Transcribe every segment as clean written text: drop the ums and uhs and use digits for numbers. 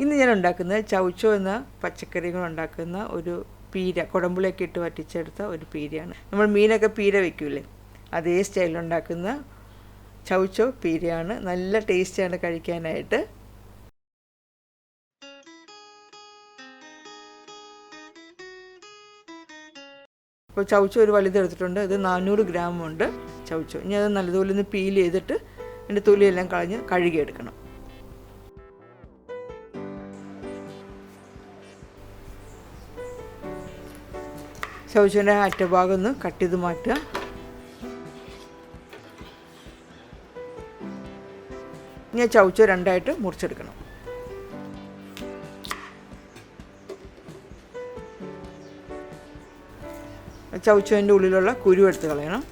ഇന്ന് ഞാൻ ഉണ്ടാക്കുന്നത് ചൗച്ചോ എന്ന പച്ചക്കറികൾ ഉണ്ടാക്കുന്ന ഒരു പീര, കുടമ്പുളിയൊക്കെ ഇട്ട് വറ്റിച്ചെടുത്ത ഒരു പീരയാണ്. നമ്മൾ മീനൊക്കെ പീര വെക്കൂലേ, അതേ സ്റ്റൈലിൽ ഉണ്ടാക്കുന്ന ചൗച്ചോ പീരയാണ്. നല്ല ടേസ്റ്റാണ് കഴിക്കാനായിട്ട്. അപ്പോൾ ചൗച്ചോ ഒരു വലുതെടുത്തിട്ടുണ്ട്. ഇത് 400 ഗ്രാം ഉണ്ട് ചൗച്ചോ. ഇനി അത് നല്ലതുപോലെ ഒന്ന് പീൽ ചെയ്തിട്ട് അതിൻ്റെ തൊലിയെല്ലാം കളഞ്ഞ് കഴുകിയെടുക്കണം. ചൗച്ചോൻ്റെ അറ്റഭാഗം ഒന്ന് കട്ട് ചെയ്ത് മാറ്റുക. ഇനി ചൗച്ചോ രണ്ടായിട്ട് മുറിച്ചെടുക്കണം. ചൗച്ചോൻ്റെ ഉള്ളിലുള്ള കുരു എടുത്ത് കളയണം.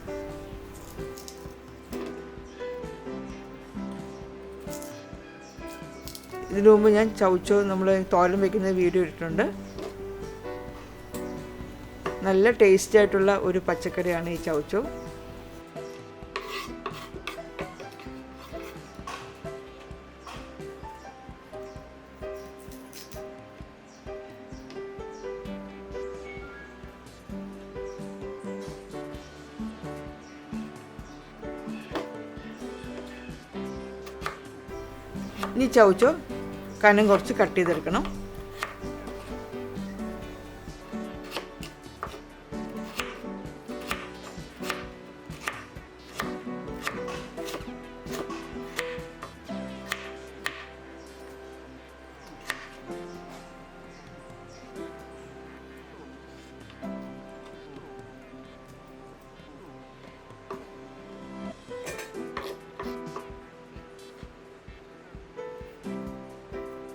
ഇതിനു മുമ്പ് ഞാൻ ചൗച്ചോ നമ്മൾ തോരൻ വയ്ക്കുന്ന വീഡിയോ ഇട്ടിട്ടുണ്ട്. നല്ല ടേസ്റ്റി ആയിട്ടുള്ള ഒരു പച്ചക്കറിയാണ് ഈ ചൗച്ചോ. ഇനി ചൗച്ചോ കനം കുറച്ച് കട്ട് ചെയ്തെടുക്കണം.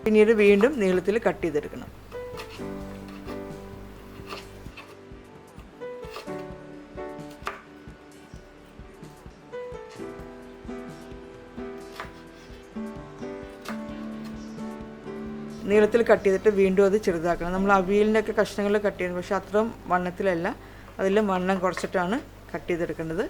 പിന്നീട് വീണ്ടും നീളത്തിൽ കട്ട് ചെയ്തെടുക്കണം. നീളത്തിൽ കട്ട് ചെയ്തിട്ട് വീണ്ടും അത് ചെറുതാക്കണം. നമ്മൾ അവിയലിൻ്റെ ഒക്കെ കഷ്ണങ്ങൾ കട്ട് ചെയ്യുന്നത്, പക്ഷേ അത്രയും വണ്ണത്തിലല്ല, അതിൽ വണ്ണം കുറച്ചിട്ടാണ് കട്ട് ചെയ്തെടുക്കേണ്ടത്.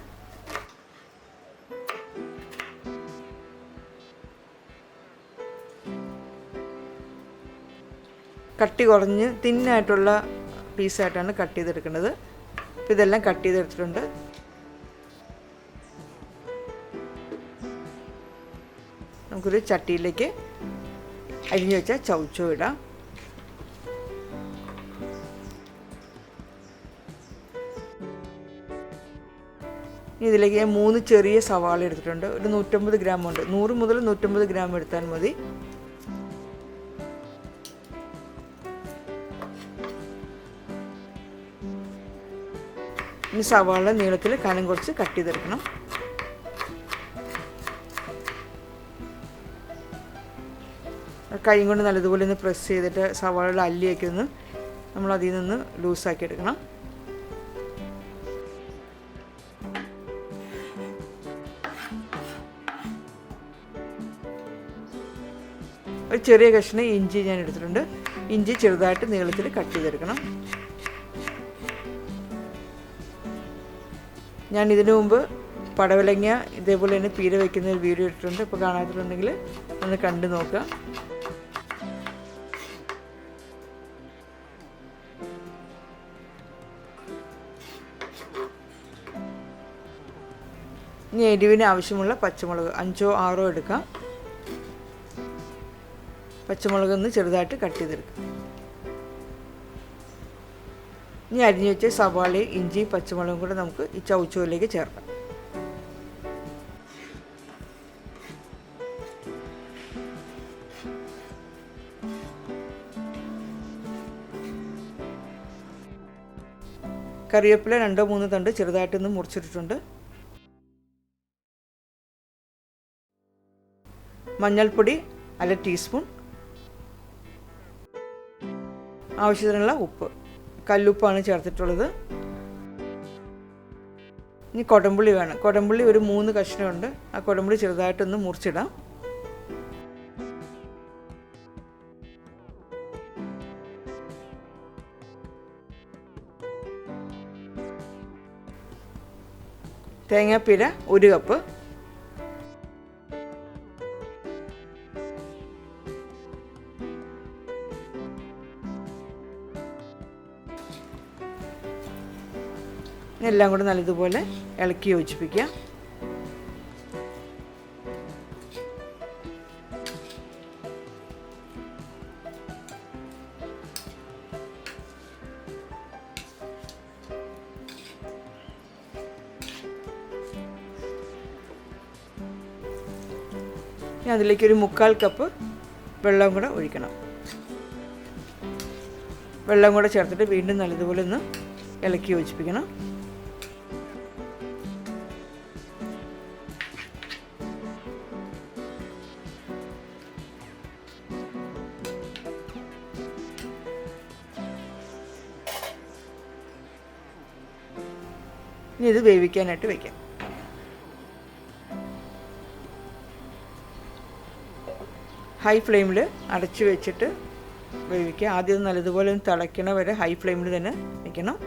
കട്ടി കുറഞ്ഞ് തിന്നായിട്ടുള്ള പീസായിട്ടാണ് കട്ട് ചെയ്തെടുക്കുന്നത്. അപ്പോൾ ഇതെല്ലാം കട്ട് ചെയ്തെടുത്തിട്ടുണ്ട്. നമുക്കൊരു ചട്ടിയിലേക്ക് അരിഞ്ഞു വെച്ച ചൗച്ചോ ഇടാം. ഇതിലേക്ക് ഞാൻ 3 ചെറിയ സവാള എടുത്തിട്ടുണ്ട്. ഒരു 150 ഗ്രാം ഉണ്ട്. 100 മുതൽ 150 ഗ്രാം എടുത്താൽ മതി. ഇനി സവാള നീളത്തിൽ കനം കുറച്ച് കട്ട് ചെയ്തെടുക്കണം. കൈ കൊണ്ട് നല്ലതുപോലെ ഒന്ന് പ്രസ് ചെയ്തിട്ട് സവാളയുടെ അല്ലിയൊക്കെ ഒന്ന് നമ്മൾ അതിൽ നിന്ന് ലൂസാക്കി എടുക്കണം. ഒരു ചെറിയ കഷ്ണം ഇഞ്ചി ഞാൻ എടുത്തിട്ടുണ്ട്. ഇഞ്ചി ചെറുതായിട്ട് നീളത്തിൽ കട്ട് ചെയ്തെടുക്കണം. ഞാൻ ഇതിനു മുമ്പ് പടവലങ്ങ ഇതേപോലെ തന്നെ പീര വയ്ക്കുന്ന ഒരു വീഡിയോ ഇട്ടിട്ടുണ്ട്. ഇപ്പോൾ കാണാത്തിട്ടുണ്ടെങ്കിൽ ഒന്ന് കണ്ടു നോക്കുക. ഇനി എരിവിന് ആവശ്യമുള്ള പച്ചമുളക് 5ഓ 6ഓ എടുക്കാം. പച്ചമുളക് ഒന്ന് ചെറുതായിട്ട് കട്ട് ചെയ്തെടുക്കാം. ഇനി അരിഞ്ഞു വെച്ച സവാളയും ഇഞ്ചി പച്ചമുളകും കൂടെ നമുക്ക് ഈ ചൗച്ചോയിലേക്ക് ചേർക്കാം. കറിവേപ്പില 2-3 തണ്ട് ചെറുതായിട്ടൊന്ന് മുറിച്ചിട്ടിട്ടുണ്ട്. മഞ്ഞൾപ്പൊടി 1/2 ടീസ്പൂൺ. ആവശ്യത്തിനുള്ള ഉപ്പ്, കല്ലുപ്പാണ് ചേർത്തിട്ടുള്ളത്. ഇനി കൊടമ്പുളി വേണം. കൊടമ്പുളി ഒരു 3 കഷ്ണമുണ്ട്. ആ കൊടമ്പുളി ചെറുതായിട്ടൊന്ന് മുറിച്ചിടാം. തേങ്ങാപ്പീര 1 കപ്പ്. എല്ലാം കൂടെ നല്ലതുപോലെ ഇളക്കി യോജിപ്പിക്കുക. ഇനി അതിലേക്ക് ഒരു 3/4 കപ്പ് വെള്ളം കൂടെ ഒഴിക്കണം. വെള്ളം കൂടെ ചേർത്തിട്ട് വീണ്ടും നല്ലതുപോലെ ഒന്ന് ഇളക്കി യോജിപ്പിക്കണം. ഇനി ഇത് വേവിക്കാനായിട്ട് വയ്ക്കാം. ഹൈ ഫ്ലെയിമിൽ അടച്ചു വെച്ചിട്ട് വേവിക്കുക. ആദ്യം നല്ലതുപോലെ ഒന്ന് തിളയ്ക്കണ വരെ ഹൈ ഫ്ലെയിമിൽ തന്നെ വയ്ക്കണം.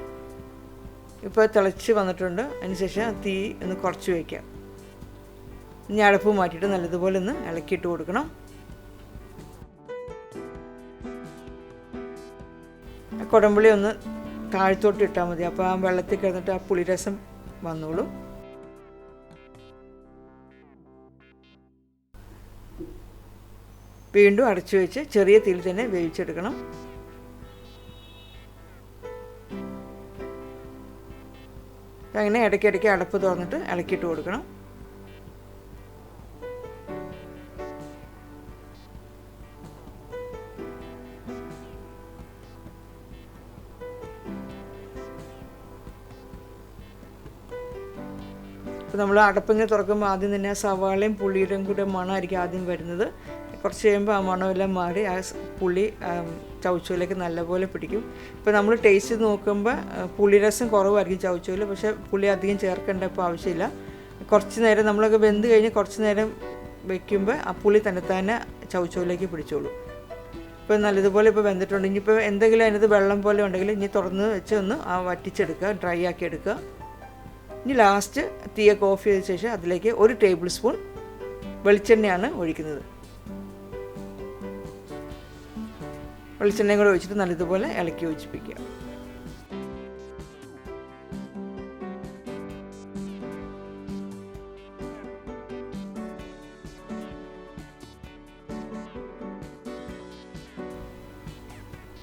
ഇപ്പോൾ തിളച്ച് വന്നിട്ടുണ്ട്. അതിനുശേഷം തീ ഒന്ന് കുറച്ച് വയ്ക്കാം. ഇനി അടപ്പ് മാറ്റിയിട്ട് നല്ലതുപോലെ ഒന്ന് ഇളക്കിയിട്ട് കൊടുക്കണം. കുടംപുളി ഒന്ന് താഴ്ത്തോട്ട് ഇട്ടാൽ മതി. അപ്പോൾ ആ വെള്ളത്തിൽ കിടന്നിട്ട് ആ പുളിരസം വന്നോളും. വീണ്ടും അടച്ചു വെച്ച് ചെറിയ തീയിൽ തന്നെ വേവിച്ചെടുക്കണം. അങ്ങനെ ഇടയ്ക്കിടയ്ക്ക് അടപ്പ് തുറന്നിട്ട് ഇളക്കിയിട്ട് കൊടുക്കണം. അപ്പോൾ നമ്മൾ അടപ്പിങ്ങനെ തുറക്കുമ്പോൾ ആദ്യം തന്നെ ആ സവാളയും പുളിയുടെയും കൂടെ മണമായിരിക്കും ആദ്യം വരുന്നത്. കുറച്ച് കഴിയുമ്പോൾ ആ മണമെല്ലാം മാറി ആ പുളി ചൗച്ചോയിലേക്ക് നല്ലപോലെ പിടിക്കും. ഇപ്പോൾ നമ്മൾ ടേസ്റ്റ് നോക്കുമ്പോൾ പുളിരസം കുറവായിരിക്കും ചൗച്ചോയിൽ, പക്ഷേ പുളി അധികം ചേർക്കേണ്ട ഇപ്പോൾ ആവശ്യമില്ല. കുറച്ച് നേരം നമ്മളൊക്കെ വെന്ത് കഴിഞ്ഞ് കുറച്ച് നേരം വയ്ക്കുമ്പോൾ ആ പുളി തന്നെ ചൗച്ചോയിലേക്ക് പിടിച്ചോളൂ. ഇപ്പോൾ നല്ലതുപോലെ ഇപ്പോൾ വെന്തിട്ടുണ്ട്. ഇനിയിപ്പോൾ എന്തെങ്കിലും അതിനകത്ത് വെള്ളം പോലെ ഉണ്ടെങ്കിൽ ഇനി തുറന്ന് വെച്ച് ഒന്ന് വറ്റിച്ചെടുക്കുക, ഡ്രൈ ആക്കി എടുക്കുക. ഇനി ലാസ്റ്റ് തീയൊക്കെ ഓഫ് ചെയ്ത ശേഷം അതിലേക്ക് 1 ടേബിൾ സ്പൂൺ വെളിച്ചെണ്ണയാണ് ഒഴിക്കുന്നത്. വെളിച്ചെണ്ണയും കൂടെ ഒഴിച്ചിട്ട് നല്ലതുപോലെ ഇളക്കി യോജിപ്പിക്കുക.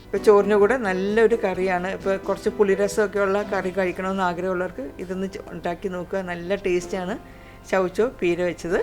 ഇപ്പോൾ ചോറിൻ്റെ കൂടെ നല്ലൊരു കറിയാണ്. ഇപ്പോൾ കുറച്ച് പുളിരസമൊക്കെ ഉള്ള കറി കഴിക്കണമെന്ന് ആഗ്രഹമുള്ളവർക്ക് ഇതൊന്ന് ഉണ്ടാക്കി നോക്കുക. നല്ല ടേസ്റ്റാണ് ചൗ ചൗ പീര വെച്ചത്.